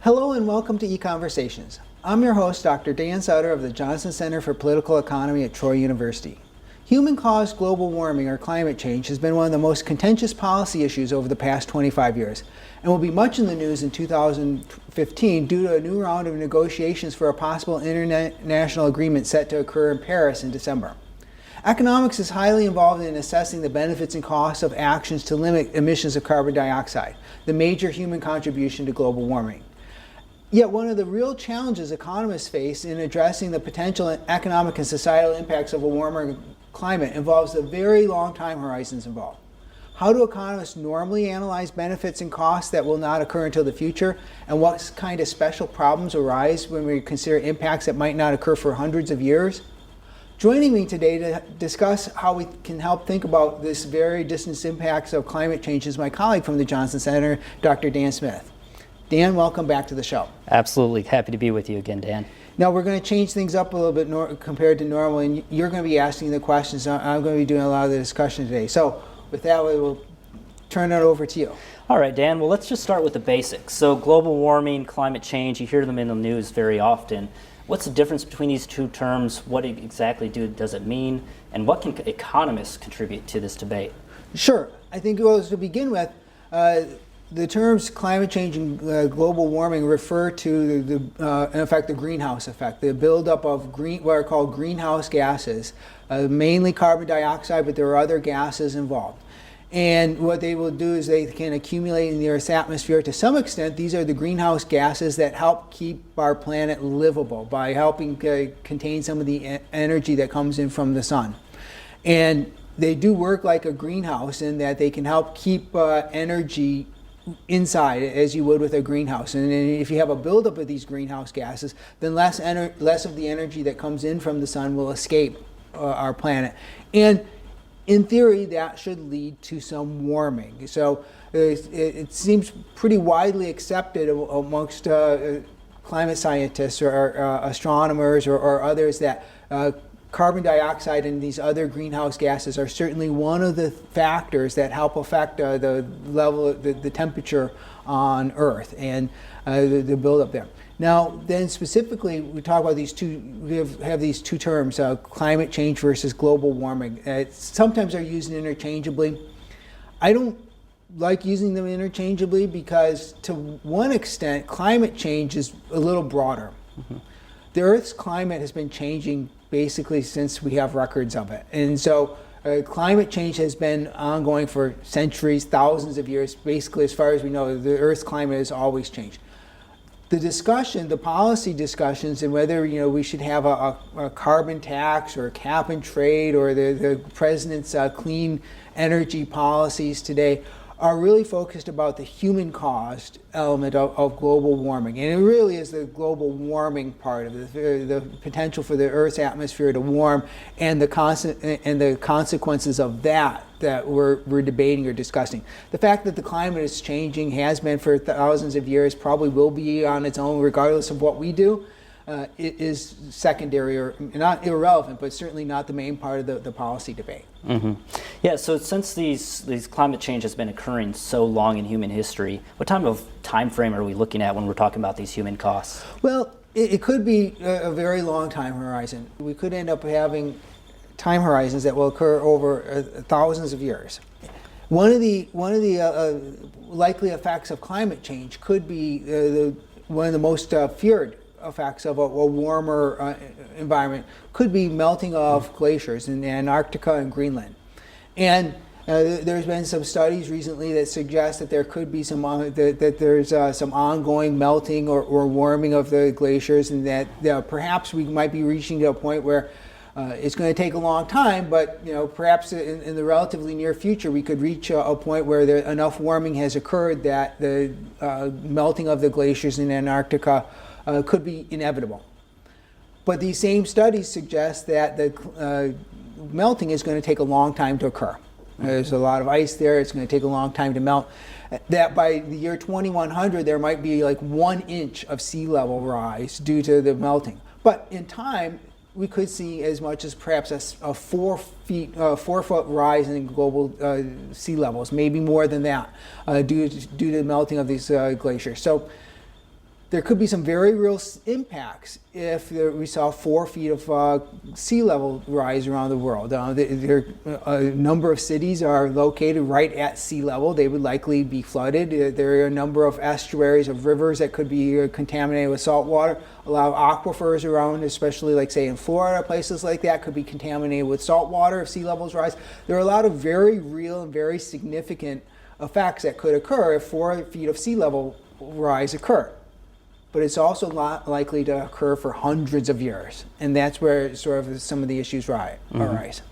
Hello and welcome to EconVersations. I'm your host, Dr. Dan Sutter of the Johnson Center for Political Economy at Troy University. Human-caused global warming or climate change has been one of the most contentious policy issues over the past 25 years and will be much in the news in 2015 due to a new round of negotiations for a possible international agreement set to occur in Paris in December. Economics is highly involved in assessing the benefits and costs of actions to limit emissions of carbon dioxide, the major human contribution to global warming. Yet one of the real challenges economists face in addressing the potential economic and societal impacts of a warmer climate involves the very long time horizons involved. How do economists normally analyze benefits and costs that will not occur until the future, and what kind of special problems arise when we consider impacts that might not occur for hundreds of years? Joining me today to discuss how we can help think about this very distant impacts of climate change is my colleague from the Johnson Center, Dr. Dan Smith. Dan, welcome back to the show. Absolutely. Happy to be with you again, Dan. Now we're going to change things up a little bit compared to normal, and you're going to be asking the questions. I'm going to be doing a lot of the discussion today. So with that, we will turn it over to you. All right, Dan. Well, let's just start with the basics. So global warming, climate change, you hear them in the news very often. What's the difference between these two terms? What exactly does it mean? And what can economists contribute to this debate? Sure. I think to begin with, the terms climate change and global warming refer to, in effect, the greenhouse effect, the buildup of what are called greenhouse gases, mainly carbon dioxide, but there are other gases involved. And what they will do is they can accumulate in the Earth's atmosphere. To some extent, these are the greenhouse gases that help keep our planet livable by helping contain some of the energy that comes in from the sun. And they do work like a greenhouse in that they can help keep energy inside, as you would with a greenhouse. And if you have a buildup of these greenhouse gases, then less of the energy that comes in from the sun will escape our planet. And in theory, that should lead to some warming. So it seems pretty widely accepted amongst climate scientists or astronomers or others that carbon dioxide and these other greenhouse gases are certainly one of the factors that help affect the level, the temperature on Earth and the buildup there. Now, then specifically, we talk about these two. We have these two terms: climate change versus global warming. Sometimes they're used interchangeably. I don't like using them interchangeably because, to one extent, climate change is a little broader. Mm-hmm. The Earth's climate has been changing basically since we have records of it, and so climate change has been ongoing for centuries, thousands of years. Basically, as far as we know, the Earth's climate has always changed. The discussion, the policy discussions, and whether we should have a carbon tax or a cap and trade or the president's clean energy policies today are really focused about the human-caused element of global warming. And it really is the global warming part of the potential for the Earth's atmosphere to warm and the consequences of that we're debating or discussing. The fact that the climate is changing, has been for thousands of years, probably will be on its own regardless of what we do, it is secondary or not irrelevant, but certainly not the main part of the policy debate. Mm-hmm. Yeah, so since these climate change has been occurring so long in human history, what time frame are we looking at when we're talking about these human costs? Well, it could be a very long time horizon. We could end up having time horizons that will occur over thousands of years. One of the likely effects of climate change could be one of the most feared effects of a warmer environment could be melting of glaciers in Antarctica and Greenland. And there's been some studies recently that suggest that there could be some some ongoing melting or warming of the glaciers, and that perhaps we might be reaching to a point where it's going to take a long time, but perhaps in the relatively near future we could reach a point where enough warming has occurred that the melting of the glaciers in Antarctica could be inevitable. But these same studies suggest that the melting is going to take a long time to occur. There's a lot of ice there, it's going to take a long time to melt. That by the year 2100 there might be like 1 inch of sea level rise due to the melting. But in time, we could see as much as perhaps a 4 foot rise in global sea levels, maybe more than that, due to the melting of these glaciers. So there could be some very real impacts if we saw 4 feet of sea level rise around the world. A number of cities are located right at sea level. They would likely be flooded. There are a number of estuaries of rivers that could be contaminated with salt water. A lot of aquifers around, especially like say in Florida, places like that could be contaminated with salt water if sea levels rise. There are a lot of very real and very significant effects that could occur if 4 feet of sea level rise occur. But it's also not likely to occur for hundreds of years. And that's where sort of some of the issues arise.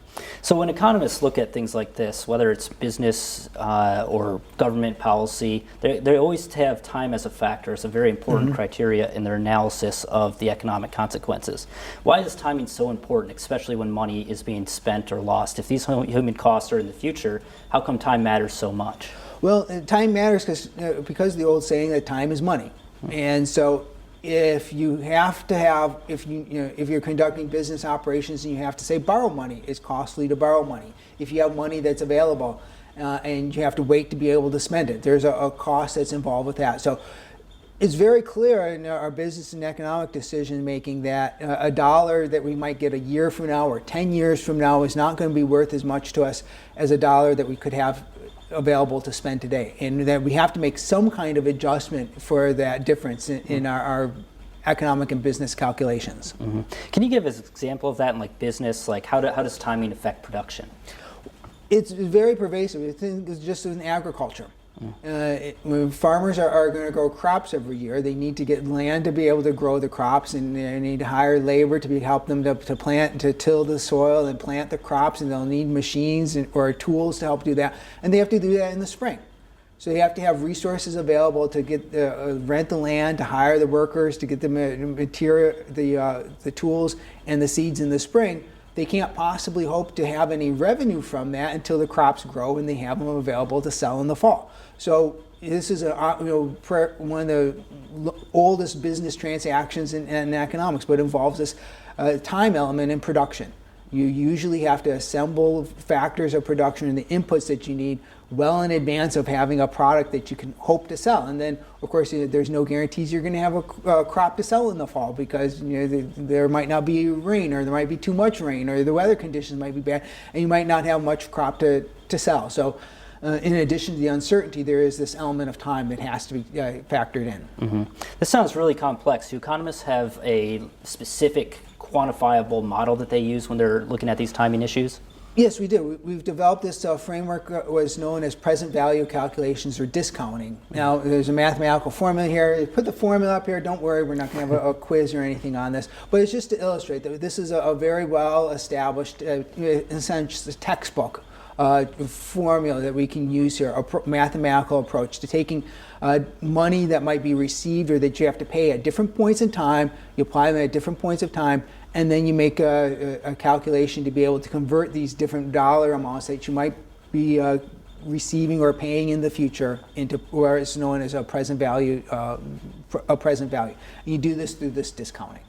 So when economists look at things like this, whether it's business or government policy, they always have time as a factor, as a very important criteria in their analysis of the economic consequences. Why is timing so important, especially when money is being spent or lost? If these human costs are in the future, how come time matters so much? Well, time matters because of the old saying that time is money. And so if you have to have, if you're conducting business operations and you have to say borrow money, it's costly to borrow money. If you have money that's available and you have to wait to be able to spend it, there's a cost that's involved with that. So it's very clear in our business and economic decision making that a dollar that we might get a year from now or 10 years from now is not going to be worth as much to us as a dollar that we could have available to spend today, and that we have to make some kind of adjustment for that difference in our economic and business calculations. Can you give us an example of that in like business? Like how does timing affect production? It's very pervasive. It's just in agriculture. When farmers are going to grow crops every year, they need to get land to be able to grow the crops, and they need to hire labor to help them to plant, to till the soil and plant the crops, and they'll need machines or tools to help do that, and they have to do that in the spring. So you have to have resources available to get rent the land, to hire the workers, to get the material, the tools and the seeds in the spring. They can't possibly hope to have any revenue from that until the crops grow and they have them available to sell in the fall. So this is one of the oldest business transactions in economics, but involves this time element in production. You usually have to assemble factors of production and the inputs that you need well in advance of having a product that you can hope to sell. And then, of course, there's no guarantees you're going to have a crop to sell in the fall, because there might not be rain, or there might be too much rain, or the weather conditions might be bad, and you might not have much crop to sell. So in addition to the uncertainty, there is this element of time that has to be factored in. This sounds really complex. Do economists have a specific quantifiable model that they use when they're looking at these timing issues? Yes, we do. We've developed this framework, was known as present value calculations, or discounting. Now, there's a mathematical formula here. Put the formula up here. Don't worry, we're not going to have a quiz or anything on this. But it's just to illustrate that this is a very well established, essentially textbook formula that we can use here, a mathematical approach to taking money that might be received or that you have to pay at different points in time. You apply them at different points of time, and then you make a calculation to be able to convert these different dollar amounts that you might be receiving or paying in the future into where it's known as a present value. And you do this through this discounting.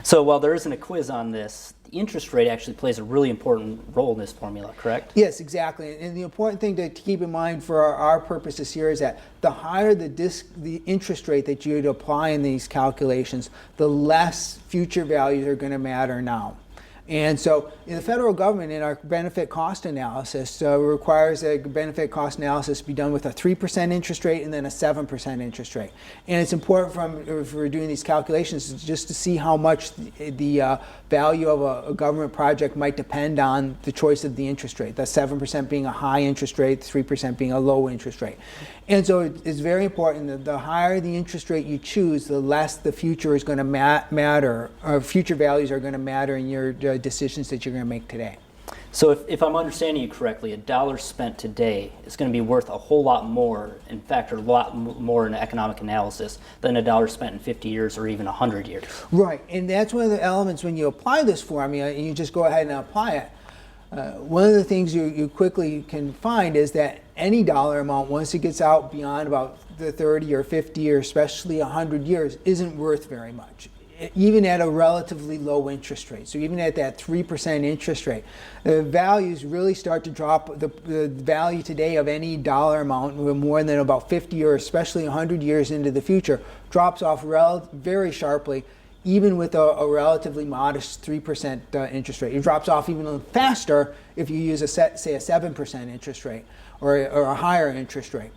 So while there isn't a quiz on this, the interest rate actually plays a really important role in this formula, correct? Yes, exactly. And the important thing to keep in mind for our purposes here is that the higher the interest rate that you'd apply in these calculations, the less future values are going to matter now. And so the federal government, in our benefit cost analysis, requires a benefit cost analysis be done with a 3% interest rate and then a 7% interest rate. And it's important if we're doing these calculations just to see how much the value of a government project might depend on the choice of the interest rate, the 7% being a high interest rate, 3% being a low interest rate. And so it's very important that the higher the interest rate you choose, the less the future is going to matter, or future values are going to matter in your decisions that you're going to make today. So if I'm understanding you correctly, a dollar spent today is going to be worth a whole lot more, in fact, a lot more in economic analysis than a dollar spent in 50 years or even 100 years. Right, and that's one of the elements when you apply this formula and you just go ahead and apply it. One of the things you quickly can find is that any dollar amount, once it gets out beyond about the 30 or 50 or especially 100 years, isn't worth very much. even at a relatively low interest rate. So even at that 3% interest rate, the values really start to drop. The value today of any dollar amount more than about 50 or especially 100 years into the future drops off very sharply, even with a relatively modest 3% interest rate. It drops off even faster if you use say a 7% interest rate or a higher interest rate.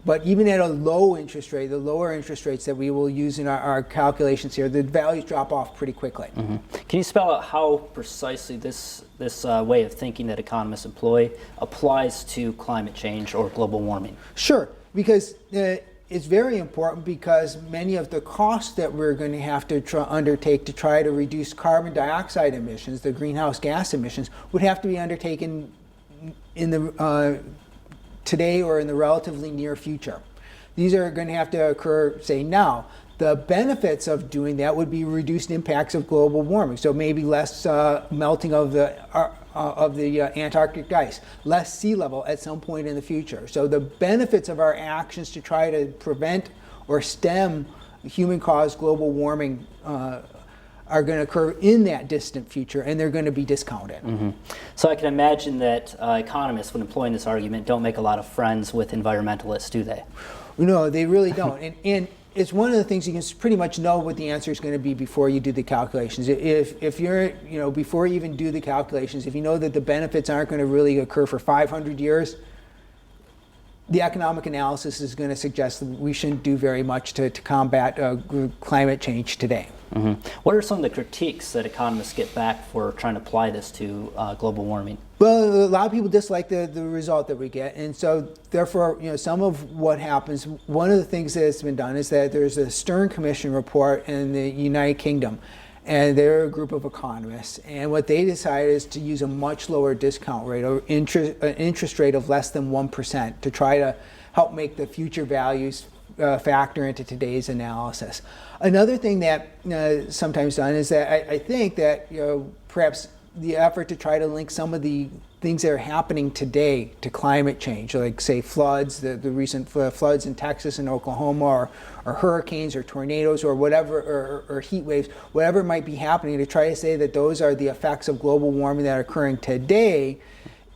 But even at a low interest rate, the lower interest rates that we will use in our calculations here, the values drop off pretty quickly. Mm-hmm. Can you spell out how precisely this way of thinking that economists employ applies to climate change or global warming? Sure, because it's very important, because many of the costs that we're going to have to undertake to try to reduce carbon dioxide emissions, the greenhouse gas emissions, would have to be undertaken in the today or in the relatively near future. These are going to have to occur, say, now. The benefits of doing that would be reduced impacts of global warming, so maybe less melting of the Antarctic ice, less sea level at some point in the future. So the benefits of our actions to try to prevent or stem human-caused global warming are going to occur in that distant future, and they're going to be discounted. Mm-hmm. So I can imagine that economists, when employing this argument, don't make a lot of friends with environmentalists, do they? No, they really don't. And it's one of the things you can pretty much know what the answer is going to be before you do the calculations. If you're, before you even do the calculations, if you know that the benefits aren't going to really occur for 500 years, the economic analysis is going to suggest that we shouldn't do very much to combat climate change today. Mm-hmm. What are some of the critiques that economists get back for trying to apply this to global warming? Well, a lot of people dislike the result that we get, and so therefore, some of what happens, one of the things that's been done is that there's a Stern Commission report in the United Kingdom, and they're a group of economists, and what they decided is to use a much lower discount rate, or interest rate of less than 1%, to try to help make the future values factor into today's analysis. Another thing that sometimes done is that I think that perhaps the effort to try to link some of the things that are happening today to climate change, like say floods, the recent floods in Texas and Oklahoma, or hurricanes or tornadoes or whatever, or heat waves, whatever might be happening, to try to say that those are the effects of global warming that are occurring today,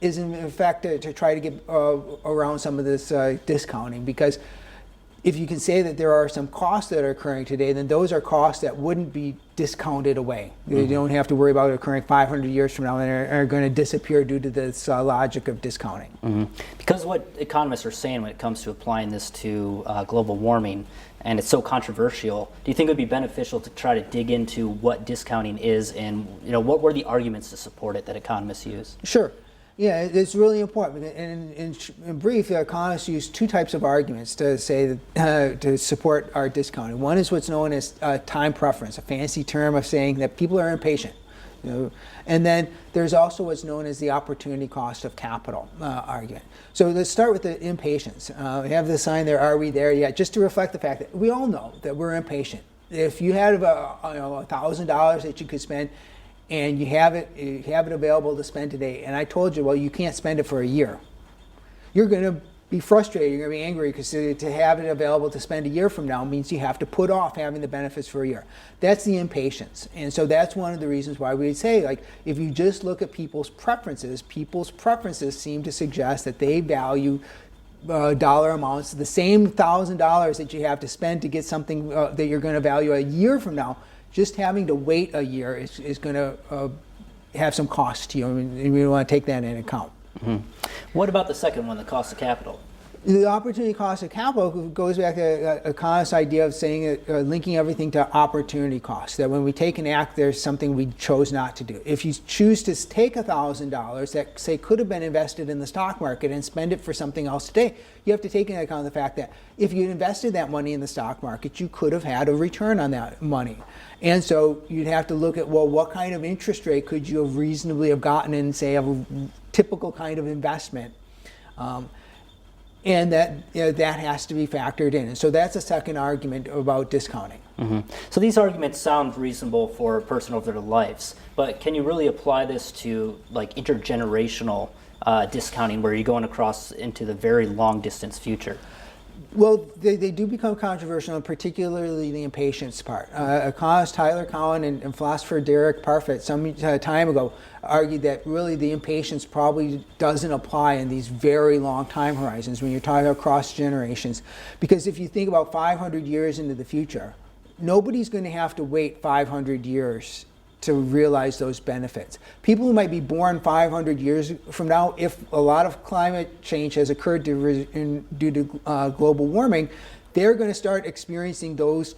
is in effect to try to get around some of this discounting. Because if you can say that there are some costs that are occurring today, then those are costs that wouldn't be discounted away. Mm-hmm. You don't have to worry about it occurring 500 years from now and are going to disappear due to this logic of discounting. Mm-hmm. Because what economists are saying when it comes to applying this to global warming, and it's so controversial, do you think it would be beneficial to try to dig into what discounting is, and what were the arguments to support it that economists use? Sure. Yeah, it's really important. And in brief, economists use two types of arguments to say to support our discounting. One is what's known as time preference, a fancy term of saying that people are impatient. And then there's also what's known as the opportunity cost of capital argument. So let's start with the impatience. We have the sign there, "Are we there yet?" Just to reflect the fact that we all know that we're impatient. If you had $1,000 that you could spend, and you have it available to spend today, and I told you, well, you can't spend it for a year, you're going to be frustrated, you're going to be angry, because to have it available to spend a year from now means you have to put off having the benefits for a year. That's the impatience. And so that's one of the reasons why we would say, like, if you just look at people's preferences seem to suggest that they value dollar amounts, the same $1,000 that you have to spend to get something that you're going to value a year from now. Just having to wait a year is going to have some cost to you, and we want to take that into account. Mm-hmm. What about the second one, the cost of capital? The opportunity cost of capital goes back to economist's idea of saying linking everything to opportunity cost. That when we take an act, there's something we chose not to do. If you choose to take $1,000 that, say, could have been invested in the stock market and spend it for something else today, you have to take into account the fact that if you invested that money in the stock market, you could have had a return on that money. And so you'd have to look at, well, what kind of interest rate could you have reasonably have gotten in, say, a typical kind of investment? And that has to be factored in. And so that's a second argument about discounting. Mm-hmm. So these arguments sound reasonable for a person over their lives, but can you really apply this to like intergenerational discounting, where you're going across into the very long distance future? Well, they do become controversial, and particularly the impatience part. Economist Tyler Cowen and philosopher Derek Parfit some time ago argued that really the impatience probably doesn't apply in these very long time horizons when you're talking across generations. Because if you think about 500 years into the future, nobody's going to have to wait 500 years to realize those benefits. People who might be born 500 years from now, if a lot of climate change has occurred due to global warming, they're going to start experiencing those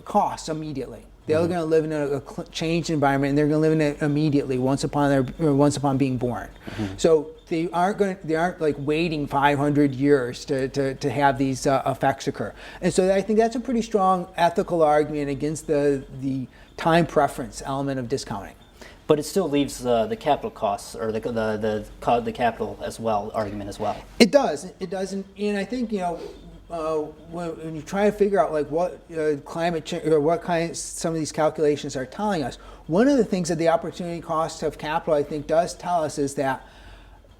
costs immediately. They're going to live in a changed environment, and they're going to live in it immediately once upon being born. So they aren't like waiting 500 years to have these effects occur. And so I think that's a pretty strong ethical argument against the time preference element of discounting. But it still leaves the capital costs, or the capital as well argument as well. It does, and I think when you try to figure out like what climate change or what some of these calculations are telling us, one of the things that the opportunity cost of capital I think does tell us is that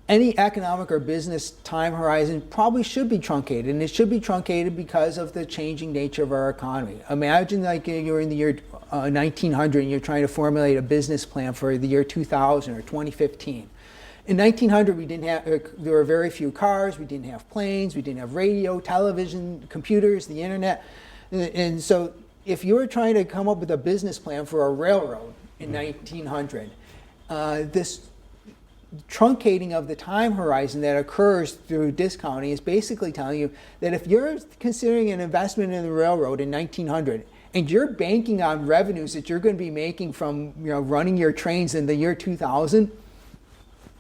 any economic or business time horizon probably should be truncated, and it should be truncated because of the changing nature of our economy. Imagine like you're in the year 1900 and you're trying to formulate a business plan for the year 2000 or 2015. In 1900, there were very few cars, we didn't have planes, we didn't have radio, television, computers, the internet. And so if you were trying to come up with a business plan for a railroad in 1900, this truncating of the time horizon that occurs through discounting is basically telling you that if you're considering an investment in the railroad in 1900 and you're banking on revenues that you're going to be making from running your trains in the year 2000,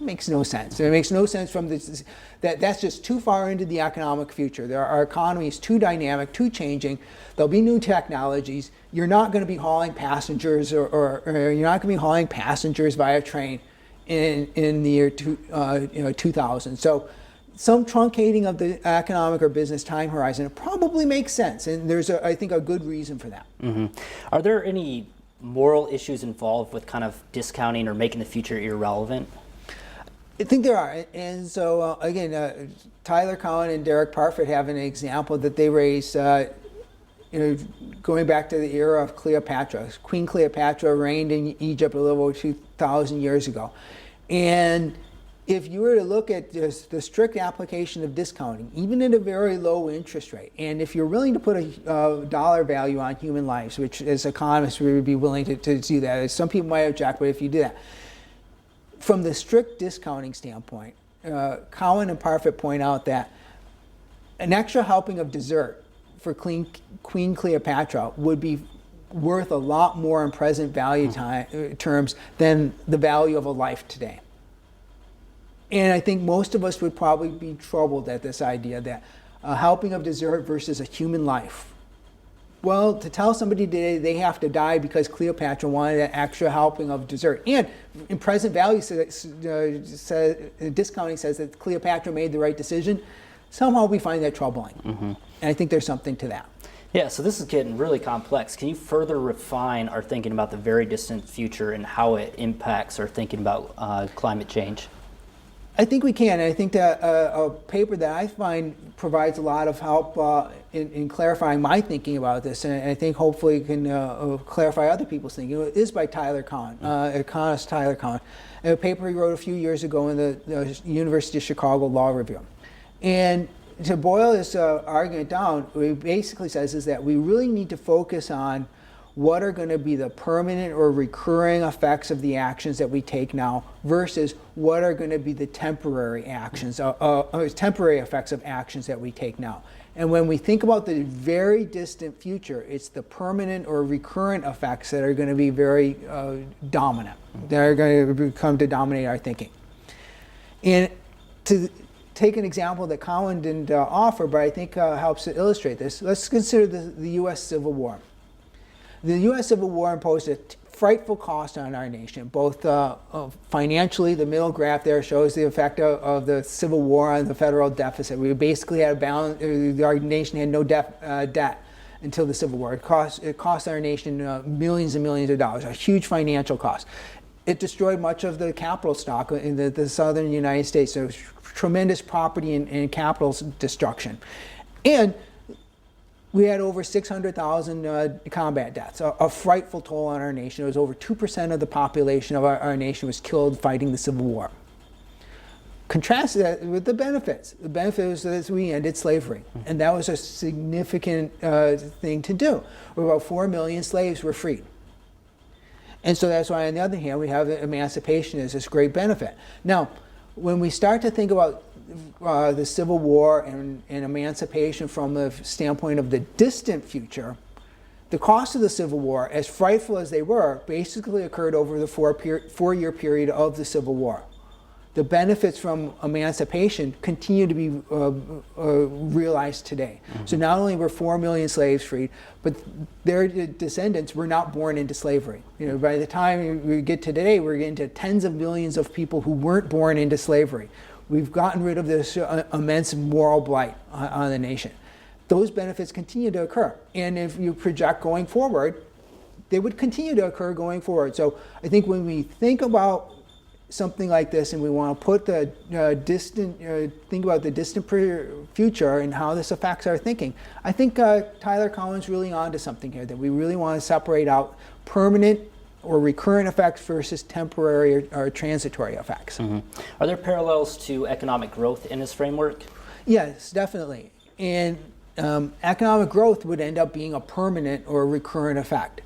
it makes no sense. It makes no sense from this. That's just too far into the economic future. Our economy is too dynamic, too changing. There'll be new technologies. You're not going to be hauling passengers, or you're not going to be hauling passengers via train in the year 2000. So some truncating of the economic or business time horizon, it probably makes sense, and there's I think a good reason for that. Are there any moral issues involved with kind of discounting or making the future irrelevant? I think there are, and so again, Tyler Cowen and Derek Parfit have an example that they raise, going back to the era of Cleopatra. Queen Cleopatra reigned in Egypt a little over 2,000 years ago, and if you were to look at just the strict application of discounting, even at a very low interest rate, and if you're willing to put a dollar value on human lives, which as economists we would be willing to do that. Some people might object, but if you do that, from the strict discounting standpoint, Cowen and Parfit point out that an extra helping of dessert for Queen Cleopatra would be worth a lot more in present value terms than the value of a life today. And I think most of us would probably be troubled at this idea that a helping of dessert versus a human life. Well, to tell somebody today they have to die because Cleopatra wanted an extra helping of dessert, and in present value discounting says that Cleopatra made the right decision, somehow we find that troubling. And I think there's something to that. Yeah, so this is getting really complex. Can you further refine our thinking about the very distant future and how it impacts our thinking about climate change? I think we can. I think that a paper that I find provides a lot of help in clarifying my thinking about this, and I think hopefully can clarify other people's thinking. It is by Tyler Cowen, economist Tyler Cowen, a paper he wrote a few years ago in the University of Chicago Law Review. And to boil this argument down, what he basically says is that we really need to focus on what are going to be the permanent or recurring effects of the actions that we take now versus what are going to be the temporary actions, temporary effects of actions that we take now. And when we think about the very distant future, it's the permanent or recurrent effects that are going to be very dominant, that are going to come to dominate our thinking. And to take an example that Cowen didn't offer, but I think helps to illustrate this, let's consider the U.S. Civil War. The U.S. Civil War imposed a frightful cost on our nation, both financially. The middle graph there shows the effect of the Civil War on the federal deficit. We basically had a balance. Our nation had no debt until the Civil War. It cost our nation millions and millions of dollars, a huge financial cost. it destroyed much of the capital stock in the southern United States. So tremendous property and capital destruction. And we had over 600,000 combat deaths, a frightful toll on our nation. It was over 2% of the population of our nation was killed fighting the Civil War. Contrast that with the benefits. The benefit was that we ended slavery, and that was a significant thing to do. About 4 million slaves were freed. And so that's why, on the other hand, we have emancipation as this great benefit. Now, when we start to think about the Civil War and emancipation from the standpoint of the distant future, the cost of the Civil War, as frightful as they were, basically occurred over the four-year period of the Civil War. The benefits from emancipation continue to be realized today. Mm-hmm. So not only were 4 million slaves freed, but their descendants were not born into slavery. You know, by the time we get to today, we're getting to tens of millions of people who weren't born into slavery. We've gotten rid of this immense moral blight on the nation. Those benefits continue to occur. And if you project going forward, they would continue to occur going forward. So I think when we think about something like this, and we want to put the think about the distant future and how this affects our thinking. I think Tyler Cowen's really onto something here, that we really want to separate out permanent or recurrent effects versus temporary or transitory effects. Mm-hmm. Are there parallels to economic growth in this framework? Yes, definitely. And economic growth would end up being a permanent or recurrent effect.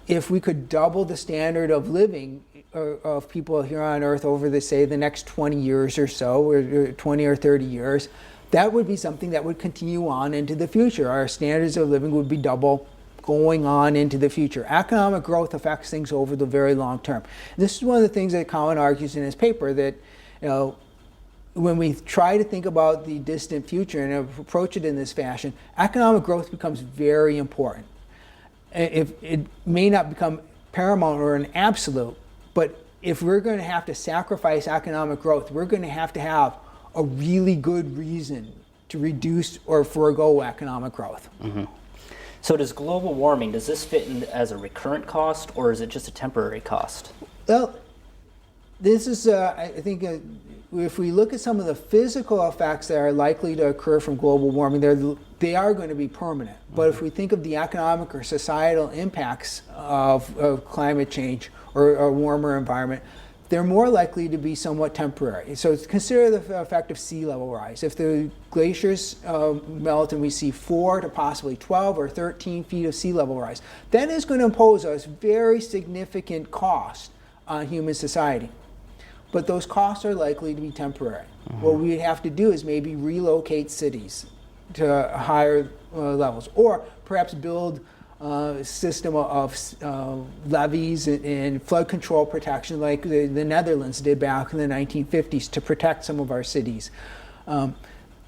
If we could double the standard of living of people here on Earth over the next 20 years or so, or 20 or 30 years, that would be something that would continue on into the future. Our standards of living would be double going on into the future. Economic growth affects things over the very long term. This is one of the things that Cowen argues in his paper, that when we try to think about the distant future and approach it in this fashion, economic growth becomes very important. If it may not become paramount or an absolute, but if we're going to have to sacrifice economic growth, we're going to have a really good reason to reduce or forego economic growth. Mm-hmm. So does global warming, does this fit in as a recurrent cost, or is it just a temporary cost? Well, this is, I think, if we look at some of the physical effects that are likely to occur from global warming, they are going to be permanent. Mm-hmm. But if we think of the economic or societal impacts of climate change or a warmer environment, they're more likely to be somewhat temporary. So consider the effect of sea level rise. If the glaciers melt and we see 4 to possibly 12 or 13 feet of sea level rise, that is going to impose a very significant cost on human society. But those costs are likely to be temporary. Mm-hmm. What we would have to do is maybe relocate cities to higher levels, or perhaps build a system of levees and flood control protection like the Netherlands did back in the 1950s to protect some of our cities.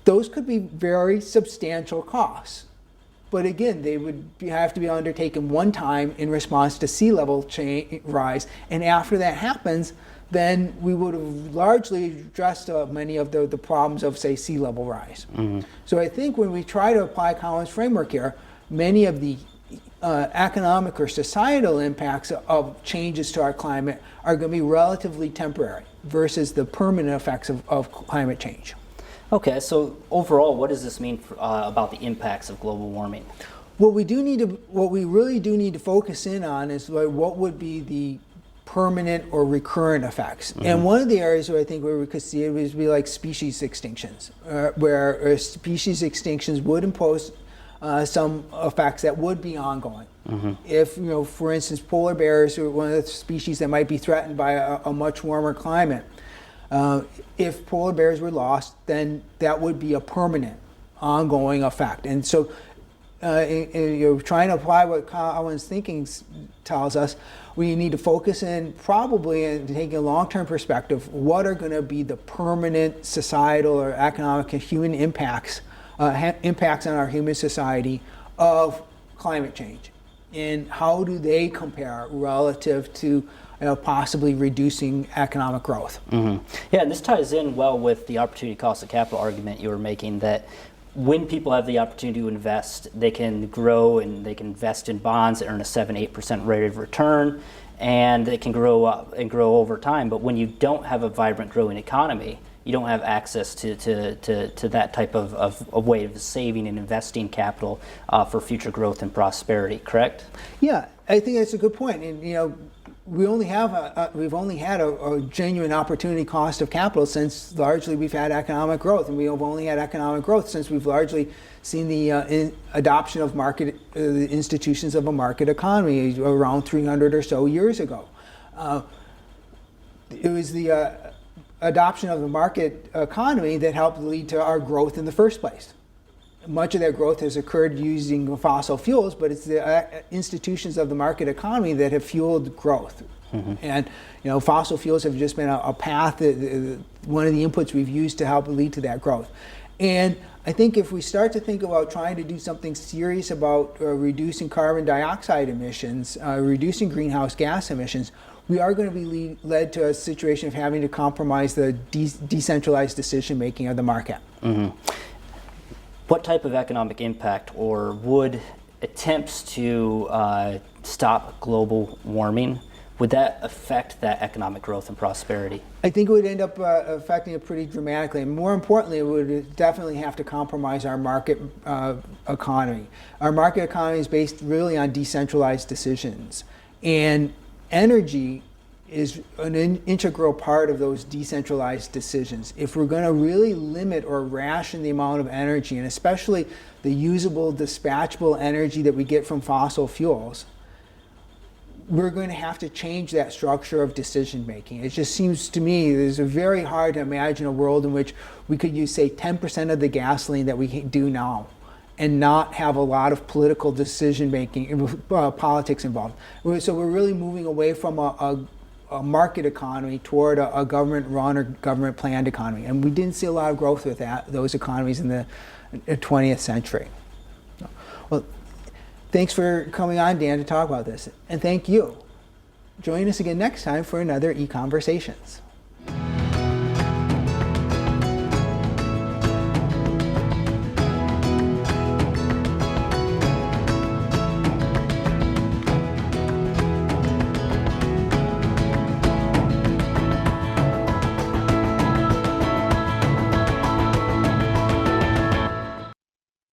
Those could be very substantial costs. But again, they would have to be undertaken one time in response to sea level rise. And after that happens, then we would have largely addressed many of the problems of, say, sea level rise. Mm-hmm. So I think when we try to apply Cowen's framework here, many of the economic or societal impacts of changes to our climate are going to be relatively temporary versus the permanent effects of climate change. Okay, so overall, what does this mean about the impacts of global warming? What we really do need to focus in on is what would be the permanent or recurrent effects. Mm-hmm. And one of the areas where I think where we could see it would be like species extinctions, where species extinctions would impose some effects that would be ongoing. Mm-hmm. If, for instance, polar bears are one of the species that might be threatened by a much warmer climate. If polar bears were lost, then that would be a permanent, ongoing effect. And so trying to apply what Cowen's thinking tells us, we need to focus in probably and taking a long-term perspective, what are going to be the permanent societal or economic and human impacts on our human society of climate change, and how do they compare relative to possibly reducing economic growth. Mm-hmm. Yeah, and this ties in well with the opportunity cost of capital argument you were making, that when people have the opportunity to invest, they can grow and they can invest in bonds that earn a 7-8% rate of return, and it can grow up and grow over time. But when you don't have a vibrant, growing economy, you don't have access to that type of way of saving and investing capital for future growth and prosperity, correct? Yeah, I think that's a good point. And we've only had a genuine opportunity cost of capital since largely we've had economic growth, and we have only had economic growth since we've largely seen the adoption of the institutions of a market economy around 300 or so years ago. It was the adoption of the market economy that helped lead to our growth in the first place. Much of that growth has occurred using fossil fuels, but it's the institutions of the market economy that have fueled growth. Mm-hmm. And fossil fuels have just been a path, one of the inputs we've used to help lead to that growth. And I think if we start to think about trying to do something serious about reducing carbon dioxide emissions, reducing greenhouse gas emissions, we are going to be led to a situation of having to compromise the decentralized decision making of the market. Mm-hmm. What type of economic impact, or would attempts to stop global warming, would that affect that economic growth and prosperity? I think it would end up affecting it pretty dramatically. And more importantly, it would definitely have to compromise our market economy. Our market economy is based really on decentralized decisions. And energy is an integral part of those decentralized decisions. If we're going to really limit or ration the amount of energy, and especially the usable, dispatchable energy that we get from fossil fuels, we're going to have to change that structure of decision making. It just seems to me it's very hard to imagine a world in which we could use, say, 10% of the gasoline that we do now and not have a lot of political decision making, politics involved. So we're really moving away from a market economy toward a government-run or government-planned economy. And we didn't see a lot of growth with those economies in the 20th century. Well, thanks for coming on, Dan, to talk about this. And thank you. Join us again next time for another EconVersations.